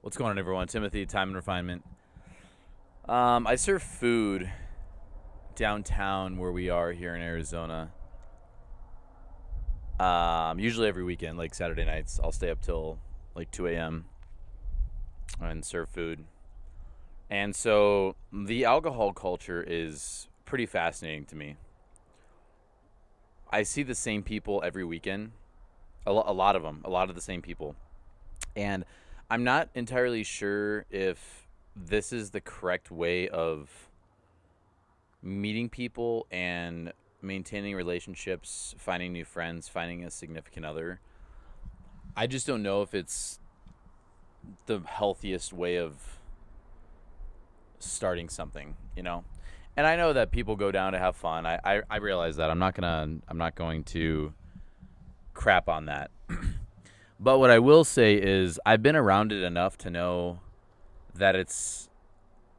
What's going on, everyone? Timothy, Time and Refinement. I serve food downtown where we are here in Arizona. Usually every weekend, like Saturday nights, I'll stay up till like 2 a.m. and serve food. And so the alcohol culture is pretty fascinating to me. I see the same people every weekend, a lot of them, a lot of the same people. And I'm not entirely sure if this is the correct way of meeting people and maintaining relationships, finding new friends, finding a significant other. I just don't know if it's the healthiest way of starting something, you know? And I know that people go down to have fun. I realize that. I'm not going to crap on that. But what I will say is I've been around it enough to know that it's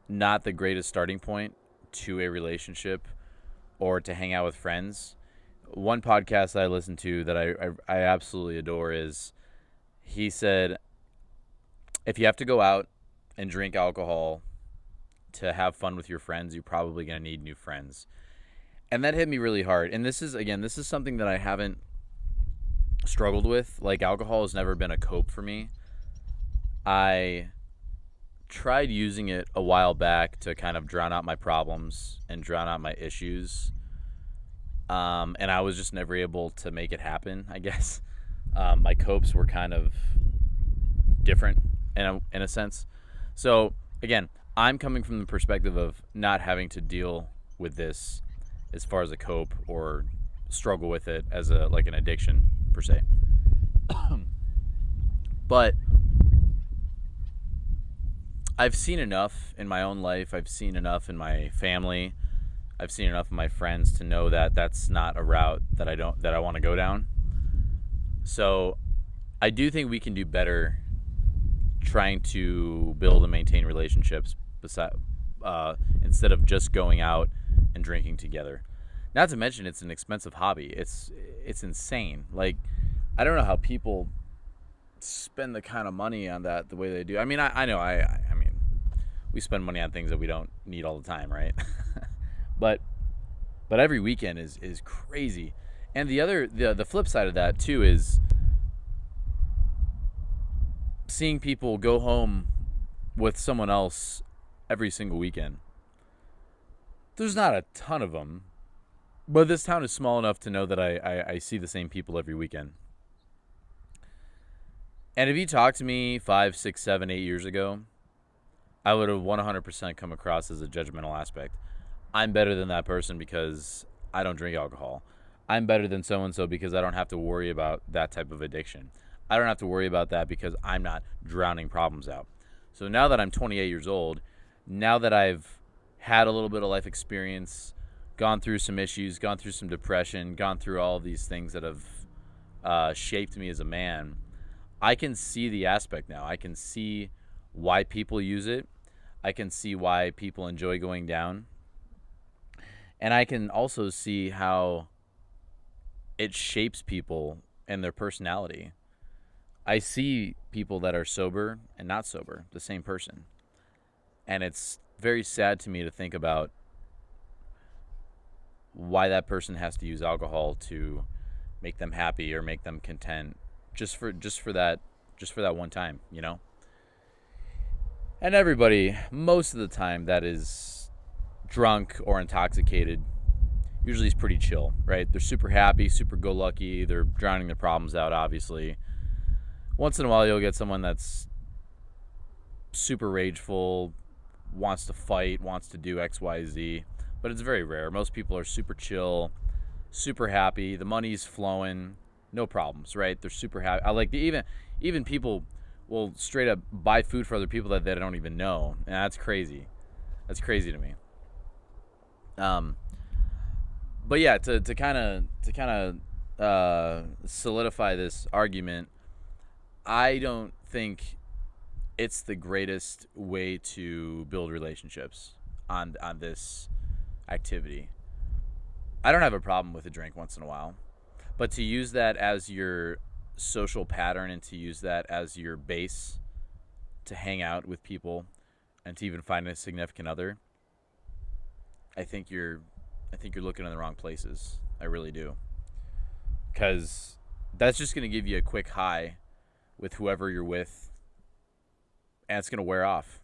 not the greatest starting point to a relationship or to hang out with friends. One podcast that I listen to that I absolutely adore is he said, if you have to go out and drink alcohol to have fun with your friends, you're probably going to need new friends. And that hit me really hard. And this is something that I haven't struggled with. Like, alcohol has never been a cope for me. I tried using it a while back to kind of drown out my problems and drown out my issues. And I was just never able to make it happen, I guess. My copes were kind of different in a sense. So, again, I'm coming from the perspective of not having to deal with this as far as a cope or struggle with it as an addiction per se. But I've seen enough in my own life. I've seen enough in my family. I've seen enough of my friends to know that that's not a route that I want to go down. So I do think we can do better trying to build and maintain relationships instead of just going out and drinking together. Not to mention, it's an expensive hobby. It's insane. Like, I don't know how people spend the kind of money on that the way they do. I mean, I know I mean, we spend money on things that we don't need all the time, right? but every weekend is crazy. And the flip side of that too is seeing people go home with someone else every single weekend. There's not a ton of them, but this town is small enough to know that I see the same people every weekend. And if you talked to me 5, 6, 7, 8 years ago, I would have 100% come across as a judgmental aspect. I'm better than that person because I don't drink alcohol. I'm better than so-and-so because I don't have to worry about that type of addiction. I don't have to worry about that because I'm not drowning problems out. So now that I'm 28 years old, now that I've had a little bit of life experience, gone through some issues, gone through some depression, gone through all of these things that have shaped me as a man, I can see the aspect now. I can see why people use it. I can see why people enjoy going down. And I can also see how it shapes people and their personality. I see people that are sober and not sober, the same person. And it's very sad to me to think about why that person has to use alcohol to make them happy or make them content just for that one time, you know? And everybody, most of the time that is drunk or intoxicated, usually is pretty chill, right? They're super happy, super go-lucky. They're drowning their problems out, obviously. Once in a while, you'll get someone that's super rageful, wants to fight, wants to do X, Y, Z. But it's very rare. Most people are super chill, super happy. The money's flowing, no problems, right? They're super happy. I like even people will straight up buy food for other people that they don't even know, and that's crazy. That's crazy to me. But yeah, to kind of solidify this argument, I don't think it's the greatest way to build relationships on this activity. I don't have a problem with a drink once in a while, but to use that as your social pattern and to use that as your base to hang out with people and to even find a significant other, I think you're looking in the wrong places. I really do. Because that's just going to give you a quick high with whoever you're with, and it's going to wear off.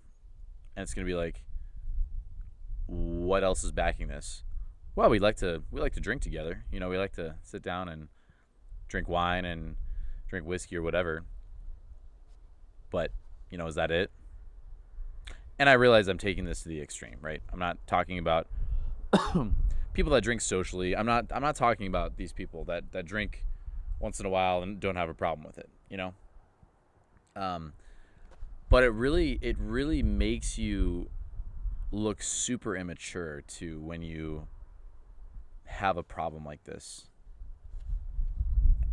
And it's going to be like, what else is backing this? Well, we like to drink together. We like to sit down and drink wine and drink whiskey or whatever. But, is that it? And I realize I'm taking this to the extreme, right? I'm not talking about people that drink socially. I'm not talking about these people that drink once in a while and don't have a problem with it, But it really makes you look super immature too when you have a problem like this.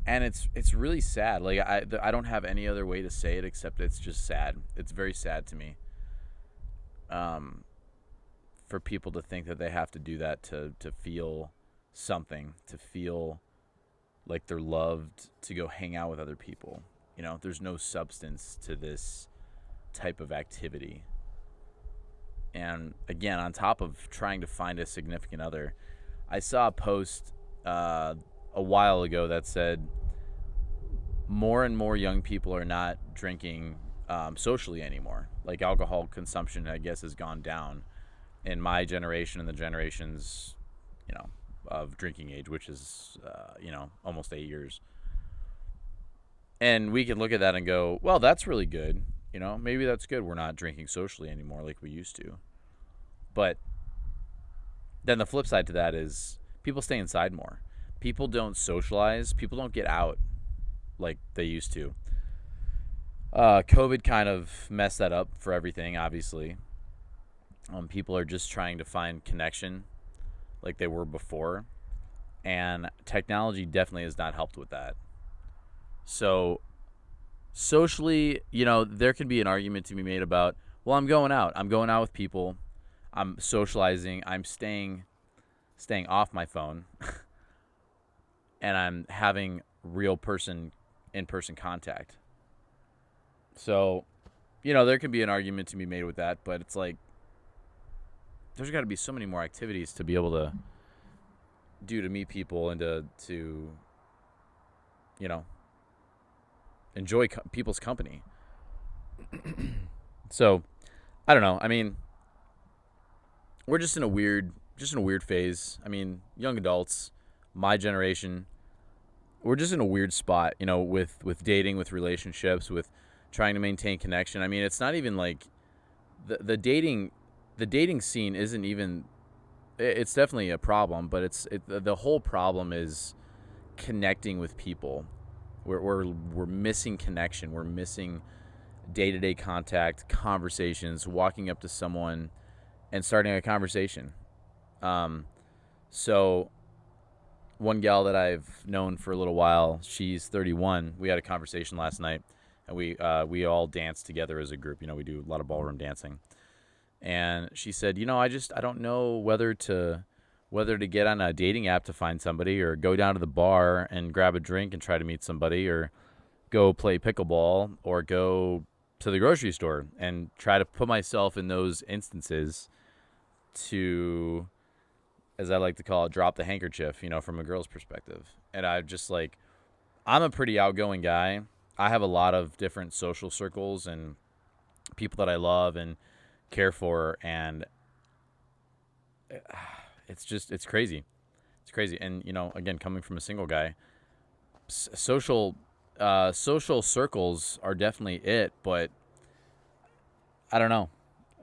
And it's really sad. Like I don't have any other way to say it except it's just sad. It's very sad to me. For people to think that they have to do that to feel something, to feel like they're loved, to go hang out with other people. There's no substance to this type of activity. And again, on top of trying to find a significant other, I saw a post a while ago that said more and more young people are not drinking socially anymore. Like alcohol consumption, I guess, has gone down in my generation and the generations, of drinking age, which is, almost 8 years. And we can look at that and go, well, that's really good. Maybe that's good. We're not drinking socially anymore like we used to. But then the flip side to that is people stay inside more. People don't socialize. People don't get out like they used to. COVID kind of messed that up for everything, obviously. People are just trying to find connection like they were before. And technology definitely has not helped with that. So socially, there can be an argument to be made about, well, I'm going out with people, I'm socializing, I'm staying off my phone, and I'm having real in-person contact. So, there can be an argument to be made with that, but it's like, there's got to be so many more activities to be able to do to meet people and to enjoy people's company. So, I don't know. I mean, we're just in a weird phase. I mean, young adults, my generation, we're just in a weird spot, with dating, with relationships, with trying to maintain connection. I mean, it's not even like the dating scene isn't even, it's definitely a problem, but the whole problem is connecting with people. We're missing connection. We're missing day-to-day contact, conversations, walking up to someone and starting a conversation. So one gal that I've known for a little while, she's 31. We had a conversation last night, and we all danced together as a group. We do a lot of ballroom dancing. And she said, I don't know whether to get on a dating app to find somebody, or go down to the bar and grab a drink and try to meet somebody, or go play pickleball, or go to the grocery store and try to put myself in those instances to, as I like to call it, drop the handkerchief, from a girl's perspective. And I'm a pretty outgoing guy. I have a lot of different social circles and people that I love and care for, and it's crazy. It's crazy. And, again, coming from a single guy, social circles are definitely it, but I don't know.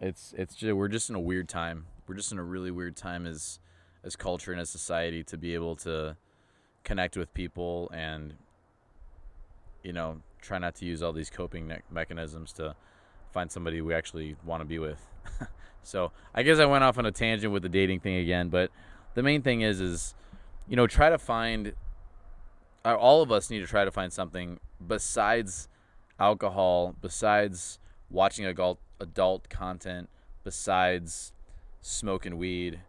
We're just in a weird time. We're just in a really weird time as culture and as society to be able to connect with people and, try not to use all these coping mechanisms to find somebody we actually want to be with. So I guess I went off on a tangent with the dating thing again, but the main thing is, try to find, all of us need to try to find something besides alcohol, besides watching adult content, besides smoking weed,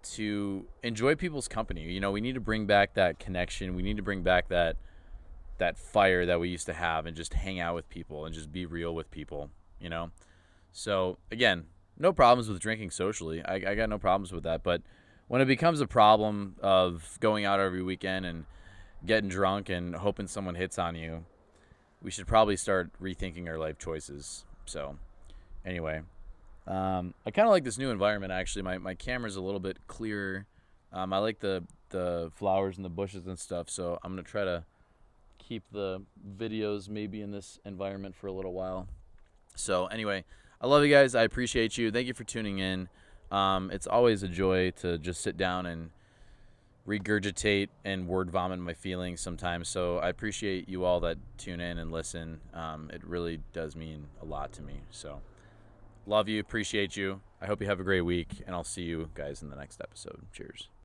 to enjoy people's company. We need to bring back that connection. We need to bring back that fire that we used to have and just hang out with people and just be real with people. you know? So, again, no problems with drinking socially. I got no problems with that. But when it becomes a problem of going out every weekend and getting drunk and hoping someone hits on you, we should probably start rethinking our life choices. So, anyway, I kind of like this new environment, actually. My camera's a little bit clearer. I like the flowers and the bushes and stuff, so I'm going to try to keep the videos maybe in this environment for a little while. So, anyway, I love you guys. I appreciate you. Thank you for tuning in. It's always a joy to just sit down and regurgitate and word vomit my feelings sometimes. So I appreciate you all that tune in and listen. It really does mean a lot to me. So love you, appreciate you. I hope you have a great week, and I'll see you guys in the next episode. Cheers.